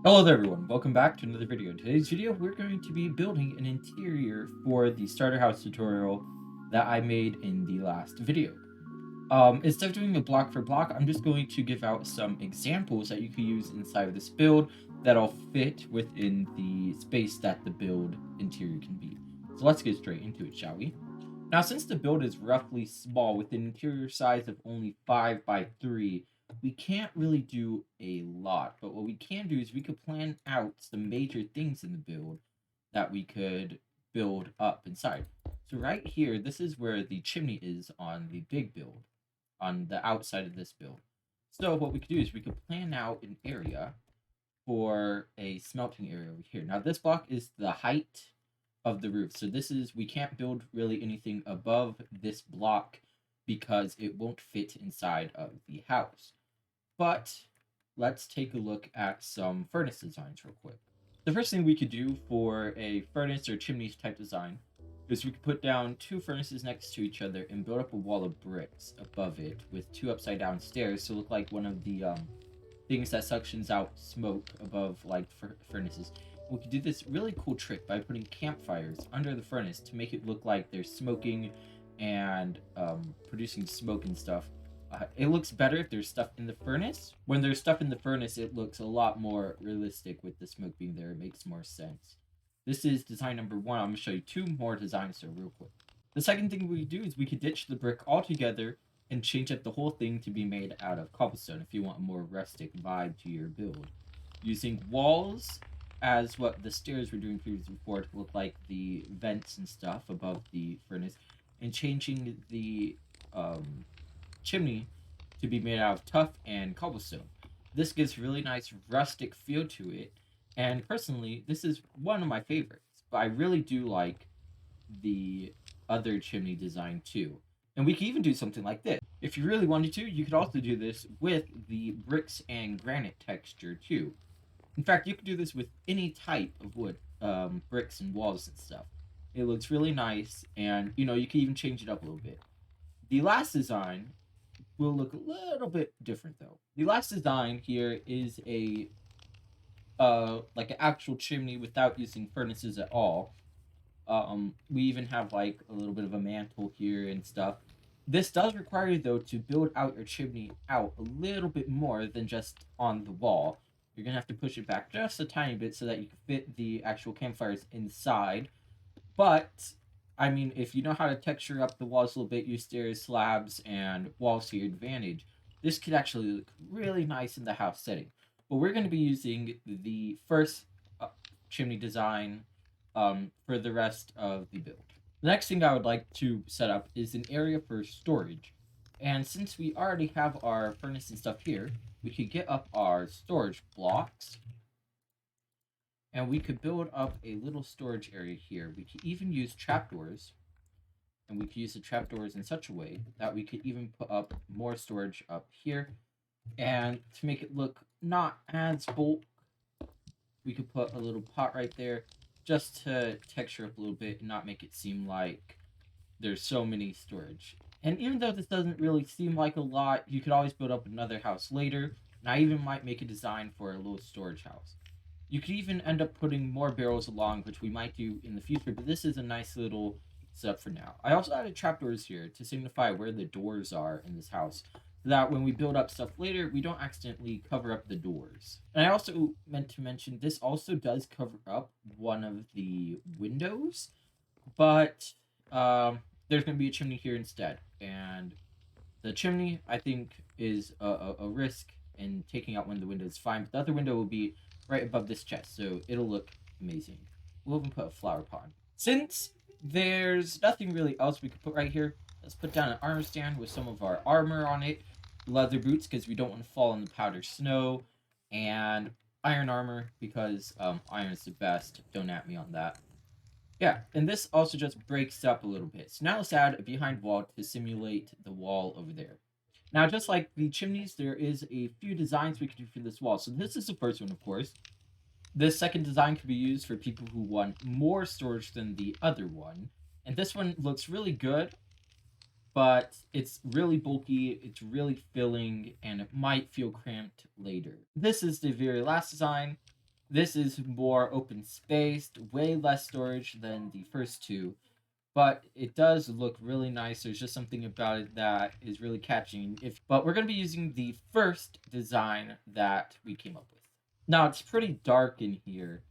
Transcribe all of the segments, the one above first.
Hello there everyone, welcome back to another video. In today's video, we're going to be building an interior for the starter house tutorial that I made in the last video. Instead of doing a block for block, I'm just going to give out some examples that you can use inside of this build that'll fit within the space that the build interior can be. So let's get straight into it, shall we? Now, since the build is roughly small with an interior size of only 5 by 3, we can't really do a lot. But what we can do is we could plan out some major things in the build that we could build up inside. So right here, this is where the chimney is on the big build, on the outside of this build. So what we could do is we could plan out an area for a smelting area over here. Now this block is the height of the roof. So this is, we can't build really anything above this block because it won't fit inside of the house. But let's take a look at some furnace designs real quick. The first thing we could do for a furnace or chimney type design is we could put down 2 furnaces next to each other and build up a wall of bricks above it with 2 upside down stairs to look like one of the things that suctions out smoke above like furnaces. We could do this really cool trick by putting campfires under the furnace to make it look like they're smoking and producing smoke and stuff. It looks better if there's stuff in the furnace. When there's stuff in the furnace, it looks a lot more realistic with the smoke being there. It makes more sense. This is design number 1. I'm going to show you 2 more designs here real quick. The second thing we do is we could ditch the brick altogether and change up the whole thing to be made out of cobblestone if you want a more rustic vibe to your build. Using walls as what the stairs were doing previously before to look like the vents and stuff above the furnace, and changing the chimney to be made out of tuff and cobblestone. This gives really nice rustic feel to it, and personally, this is one of my favorites, but I really do like the other chimney design too. And we can even do something like this. If you really wanted to, you could also do this with the bricks and granite texture too. In fact, you could do this with any type of wood, bricks and walls and stuff. It looks really nice, and you know, you can even change it up a little bit. The last design will look a little bit different though. The last design here is a like an actual chimney without using furnaces at all. We even have like a little bit of a mantle here and stuff. This does require you though to build out your chimney out a little bit more than just on the wall. You're gonna have to push it back just a tiny bit so that you can fit the actual campfires inside. But I mean, if you know how to texture up the walls a little bit, use stairs, slabs, and walls to your advantage, this could actually look really nice in the house setting. But we're going to be using the first chimney design for the rest of the build. The next thing I would like to set up is an area for storage. And since we already have our furnace and stuff here, we could get up our storage blocks. And we could build up a little storage area here. We could even use trapdoors. And we could use the trapdoors in such a way that we could even put up more storage up here. And to make it look not as bulk, we could put a little pot right there just to texture up a little bit and not make it seem like there's so many storage. And even though this doesn't really seem like a lot, you could always build up another house later. And I even might make a design for a little storage house. You could even end up putting more barrels along, which we might do in the future, but this is a nice little setup for now. I also added trapdoors here to signify where the doors are in this house, so that when we build up stuff later, we don't accidentally cover up the doors. And I also meant to mention, this also does cover up one of the windows, but there's going to be a chimney here instead. And the chimney, I think, is a risk in taking out one of the windows fine, but the other window will be right above this chest, so it'll look amazing. We'll even put a flower pot. Since there's nothing really else we could put right here, let's put down an armor stand with some of our armor on it, leather boots because we don't want to fall in the powdered snow, and iron armor because iron is the best. Don't at me on that. Yeah, and this also just breaks up a little bit. So now let's add a behind wall to simulate the wall over there. Now, just like the chimneys, there is a few designs we can do for this wall. So this is the first one, of course. This second design could be used for people who want more storage than the other one. And this one looks really good, but it's really bulky, it's really filling, and it might feel cramped later. This is the very last design. This is more open spaced, way less storage than the first two, but it does look really nice. There's just something about it that is really catching. But we're going to be using the first design that we came up with. Now it's pretty dark in here.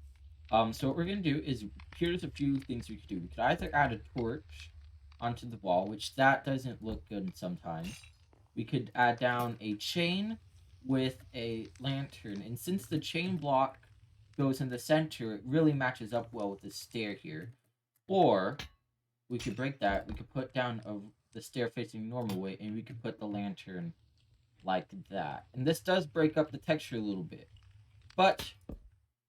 So what we're going to do is, here's a few things we could do. We could either add a torch onto the wall, which that doesn't look good sometimes. We could add down a chain with a lantern, and since the chain block goes in the center, it really matches up well with the stair here. Or we could break that. We could put down the stair facing normal way, and we could put the lantern like that. And this does break up the texture a little bit, but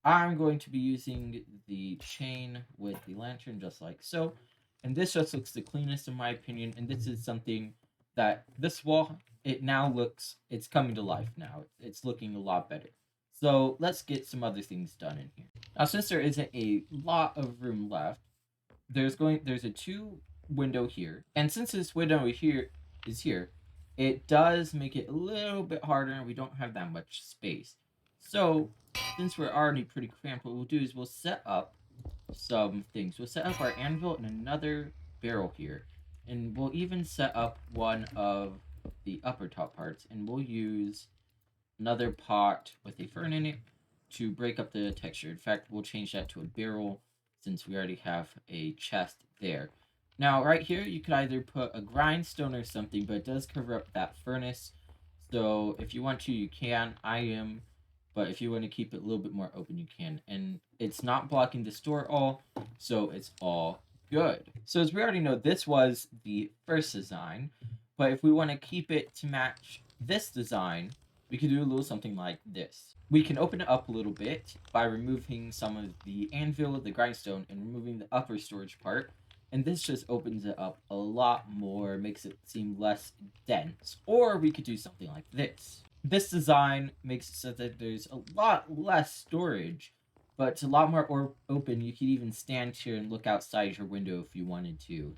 I'm going to be using the chain with the lantern just like so. And this just looks the cleanest in my opinion. And this is something that this wall, it's coming to life now. It's looking a lot better. So let's get some other things done in here. Now, since there isn't a lot of room left, there's a 2 window here. And since this window here, it does make it a little bit harder, and we don't have that much space. So since we're already pretty cramped, what we'll do is we'll set up some things. We'll set up our anvil and another barrel here. And we'll even set up one of the upper top parts. And we'll use another pot with a fern in it to break up the texture. In fact, we'll change that to a barrel since we already have a chest there. Now, right here, you could either put a grindstone or something, but it does cover up that furnace. So if you want to, you can. But if you want to keep it a little bit more open, you can. And it's not blocking the store at all, so it's all good. So as we already know, this was the first design. But if we want to keep it to match this design, we could do a little something like this. We can open it up a little bit by removing some of the anvil, the grindstone, and removing the upper storage part. And this just opens it up a lot more, makes it seem less dense. Or we could do something like this. This design makes it so that there's a lot less storage, but it's a lot more open. You could even stand here and look outside your window if you wanted to.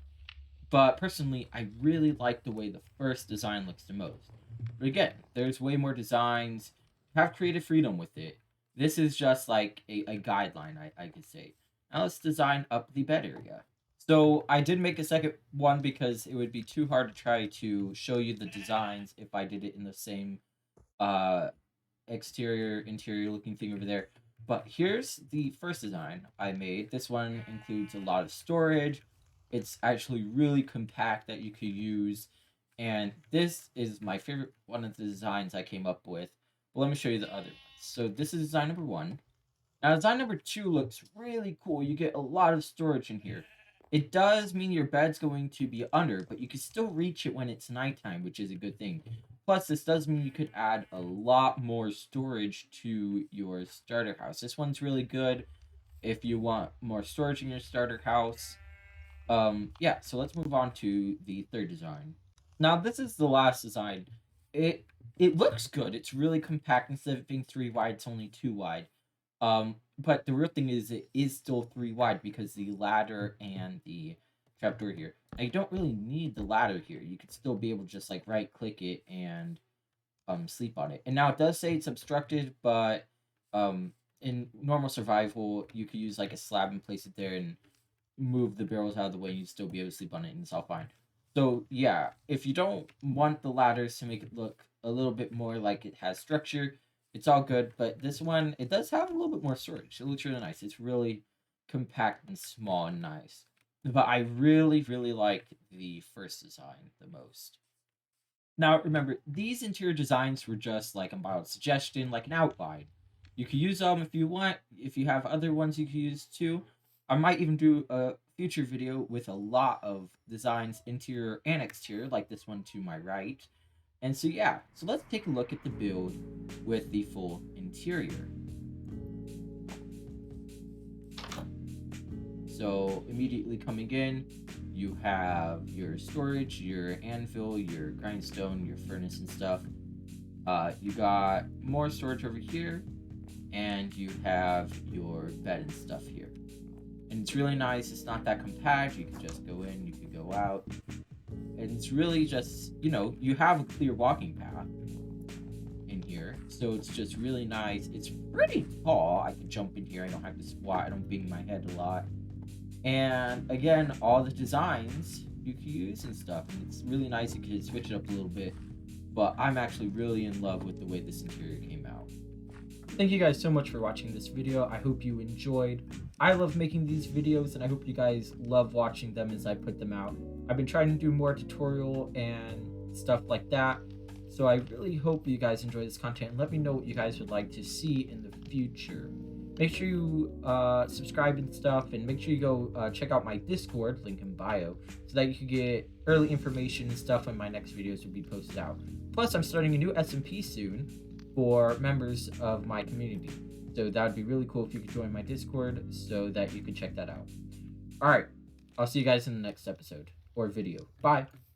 But personally, I really like the way the first design looks the most. But again, there's way more designs. Have creative freedom with it. This is just like a guideline, I could say. Now let's design up the bed area. So I did make a second one because it would be too hard to try to show you the designs if I did it in the same exterior, interior looking thing over there. But here's the first design I made. This one includes a lot of storage. It's actually really compact that you could use. And this is my favorite one of the designs I came up with. But let me show you the other ones. So this is design number 1. Now design number 2 looks really cool. You get a lot of storage in here. It does mean your bed's going to be under, but you can still reach it when it's nighttime, which is a good thing. Plus, this does mean you could add a lot more storage to your starter house. This one's really good if you want more storage in your starter house. Yeah, so let's move on to the third design. Now, this is the last design. It looks good. It's really compact. Instead of being 3 wide, it's only 2 wide. But the real thing is it is still 3 wide because the ladder and the trapdoor here. Now, you don't really need the ladder here. You could still be able to just like right click it and sleep on it. And now it does say it's obstructed, but in normal survival you could use like a slab and place it there and move the barrels out of the way and you'd still be able to sleep on it and it's all fine. So yeah, if you don't want the ladders to make it look a little bit more like it has structure, it's all good. But this one, it does have a little bit more storage. It looks really nice. It's really compact and small and nice. But I really, really like the first design the most. Now, remember, these interior designs were just like a mild suggestion, like an outline. You could use them if you want. If you have other ones you could use too. I might even do a future video with a lot of designs, interior and exterior, like this one to my right. And so yeah, so let's take a look at the build with the full interior. So immediately coming in, you have your storage, your anvil, your grindstone, your furnace and stuff. You got more storage over here, and you have your bed and stuff here. And it's really nice. It's not that compact. You can just go in, you can go out. And it's really just, you know, you have a clear walking path in here, so it's just really nice. It's pretty tall. I can jump in here. I don't have to squat. I don't bang my head a lot. And again, all the designs you can use and stuff. And it's really nice. You can switch it up a little bit. But I'm actually really in love with the way this interior came out. Thank you guys so much for watching this video. I hope you enjoyed. I love making these videos, and I hope you guys love watching them as I put them out. I've been trying to do more tutorial and stuff like that. So I really hope you guys enjoy this content, and let me know what you guys would like to see in the future. Make sure you subscribe and stuff, and make sure you go check out my Discord, link in bio, so that you can get early information and stuff when my next videos will be posted out. Plus, I'm starting a new SMP soon for members of my community. So that would be really cool if you could join my Discord so that you can check that out. Alright, I'll see you guys in the next episode or video. Bye!